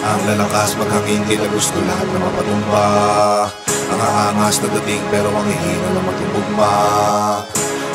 Ang lalakas maghangin, di na gusto lahat na mapatumba. Ang aangas na dating pero ang hihina na matutugma.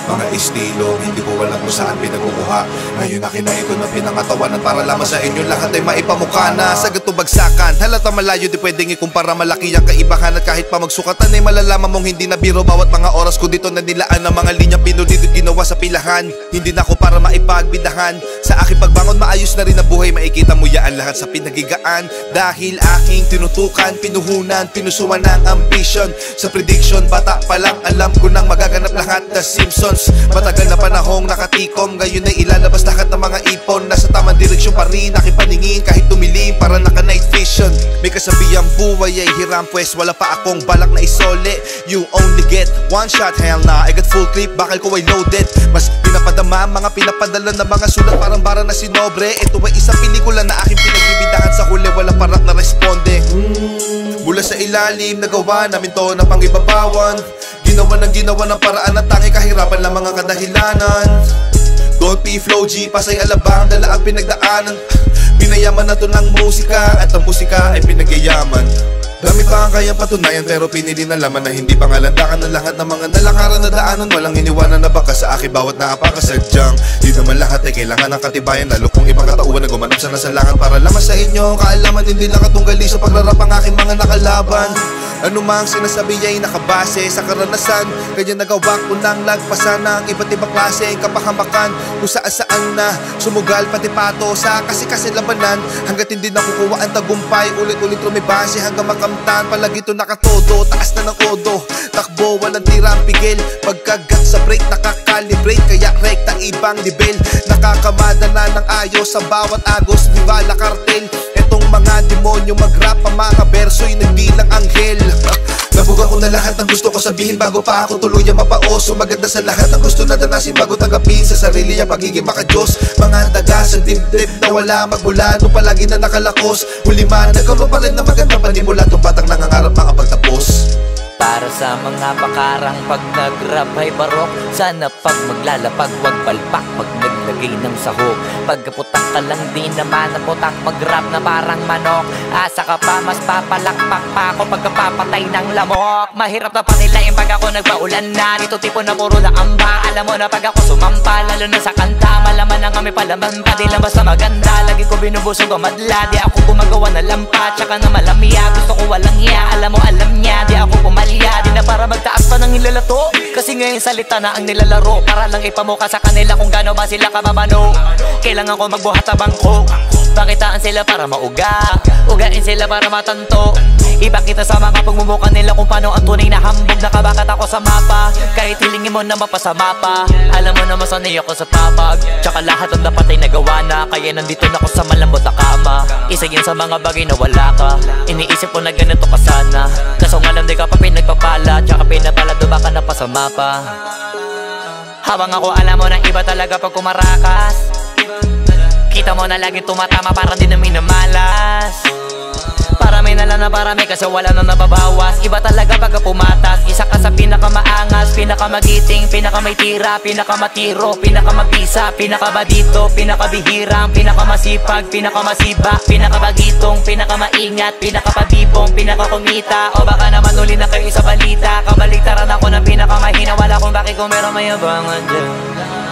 Mga estilong hindi ko alam kung saan pinagkukuha. Ngayon akin ito na pinangatawanan para lamang sa inyo lahat ay maipamukha na. Sa ganito bagsakan, halata malayo di pwedeng ikumpara. Malaki ang kaibahan at kahit pa magsukatan ay malalaman mong hindi na biro. Bawat mga oras ko dito na nilaan ang mga linyang pinulit at ginawa sa pilahan. Hindi na ako para maipagbidahan. Sa aking pagbangon maayos na rin ang buhay. Makikita mo yaan lahat sa pinagigaan. Dahil aking tinutukan, pinuhunan, pinusuan ng ambition. Sa prediction, bata pa lang alam ko nang magaganap lahat. The Simpsons, matagal na panahong nakatikom. Ngayon ay ilalabas lahat ng mga ipon. Nasa tamang direksyon pa rin aking paningin. Kahit tumilim para naka night vision. May kasabihang buhay ay hiram, pues wala pa akong balak na isole. You only get one shot, hell na I got full clip, bakal ko ay loaded. Mas pinapadama, mga pinapadala na mga sulat. Parang bara na sinobre. Ito ay isang pelikula na aking pinagbibidahan. Sa huli walang parak na responde. Mula sa ilalim, nagawa namin to na pangibabawan. Ginawa ng paraan at tanging kahirapan lang mga kadahilanan. Don't be flow G, pasay alabang, dala ang pinagdaanan. Pinayaman na to ng musika at ang musika ay pinagyayaman. Dami pa ang kayang patunayan pero pinili na laman na hindi pangalandakan ng lahat ng mga nalakaran na daanan. Walang iniwanan na baka sa akin bawat naapakasadyang. Di naman lahat ay kailangan ng katibayan, lalo kung ibang katauhan na gumanap sa nasalangan. Para lamang sa inyo kaalaman, hindi lang katunggali sa pagrarap ang aking mga nakalaban. Ano mang sinasabi ay nakabase sa karanasan. Kanya nagawa ko nang lagpasan ng iba't ibang klase ang kapahamakan. Kung saan na sumugal pati pato sa kasi labanan. Hanggat hindi nakukuha ang tagumpay, ulit-ulit lumibase hanggang makamtan. Palagi ito nakatodo, taas na ng kodo. Takbo, walang tirang pigil. Pagkagat sa break, nakakalibrate. Kaya rekta ibang level. Nakakamada na ng ayos sa bawat agos. Rival kartel. Etong mga demonyo mag-rap, ang mga verso'y nagdilang anghel. Nabuga ko na lahat ng gusto ko sabihin bago pa ako tuluyan mapaoso. Maganda sa lahat ng gusto na danasin bago tanggapin sa sarili ang pagiging makadiyos. Mga daga sa dibdib na wala magmula nung palagi na nakalakos. Huli man, nagkaroon pa rin na magandang panimula. Itong batang nangangarap makapagtapos. Para sa mga pakarang pag nag-rap ay barok. Sana pag maglalapag wag palpak pag naglagay ng sahog. Pagkaputak ka lang din naman na putak mag-rap na parang manok. Asa ka pa mas papalakpak pa ako pagkapapatay ng lamok. Mahirap na panilain pag ako nagpaulan na. Nito tipo na puro laamba. Alam mo na pag ako sumampa lalo na sa kanta. Malaman na kami palaman pa di lang basta maganda. Lagi ko binubusog ang madla. Di ako gumagawa na lampa tsaka na malamya. Gusto ko walang iya, alam mo alam niya. Di ako pumalya. Di na para magtaas pa ng nilalato. Kasi ngayon salita na ang nilalaro. Para lang ipamuka sa kanila kung gaano ba sila kamamano. Kailangan ko magbuhat sa bangko. Pakitaan sila para mauga. Ugain sila para matanto. Ipakita sa mga pagmumuka nila kung paano ang tunay na hambog. Nakabakat ako sa mapa. Kahit hilingin mo na mapasama pa. Alam mo na masanay ako sa papag. Tsaka lahat ang dapat ay nagawa na. Kaya nandito na ako sa malambot na kama. Isa yun sa mga bagay na wala ka. Iniisip ko na ganito ka sana. Kaso nga lang di ka pa pinagpapala. Tsaka pinapalado baka napasama pa. Habang ako alam mo na iba talaga pag kumarakas. Kita mo na laging tumatama para di na minamalas. Parami na lang na parami kasi wala na nababawas. Iba talaga pagka pumatas. Isa ka sa pinakamaangas, pinakamagiting, pinakamaytira, pinakamatiro, pinakamabisa, pinakabadito, pinakabihirang, pinakamasipag, pinakamasiba, pinakabagitong, pinakamaingat, pinakapabibong, pinakakumita. O baka naman uli na kayo sa balita. Kabaliktaran ako ng pinakamahina. Wala kung bakit kung meron mayabangan dyan.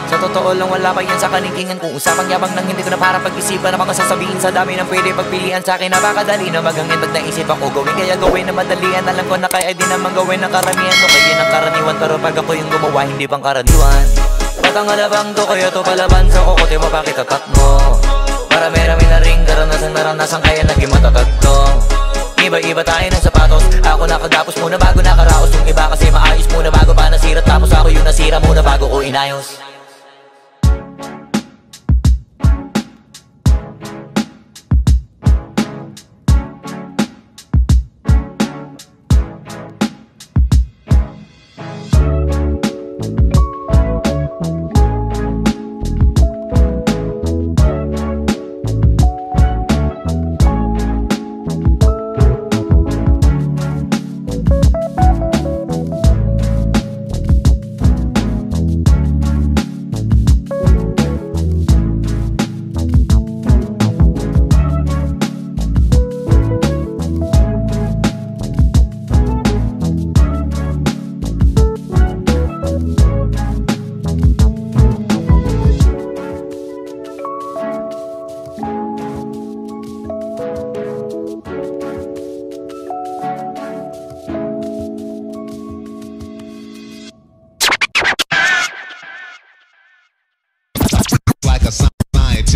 Sa totoo lang wala pa yan sa kalingingan. Kung usapang yabang nang hindi ko na para pag-isipan na mga sasabihin sa dami ng pwede pagpilian sa akin. Napakadali na maghangin pag naisip ako gawin. Kaya gawin na madalian. Alam ko na kaya di naman gawin ng karamihan. No kaya ng karaniwan. Pero pag ako yung gumawa hindi pang karaniwan. Batang alabang to kaya to palaban sa kukote mo bakit tatat mo. Marami-rami na ring naranasan kaya naging matatag to. Iba-iba tayo ng sapatos. Ako nakagapos muna bago nakaraos. Yung iba kasi maayos muna bago pa nasira. Tapos ako yung nasira muna bago ko inayos.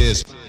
is.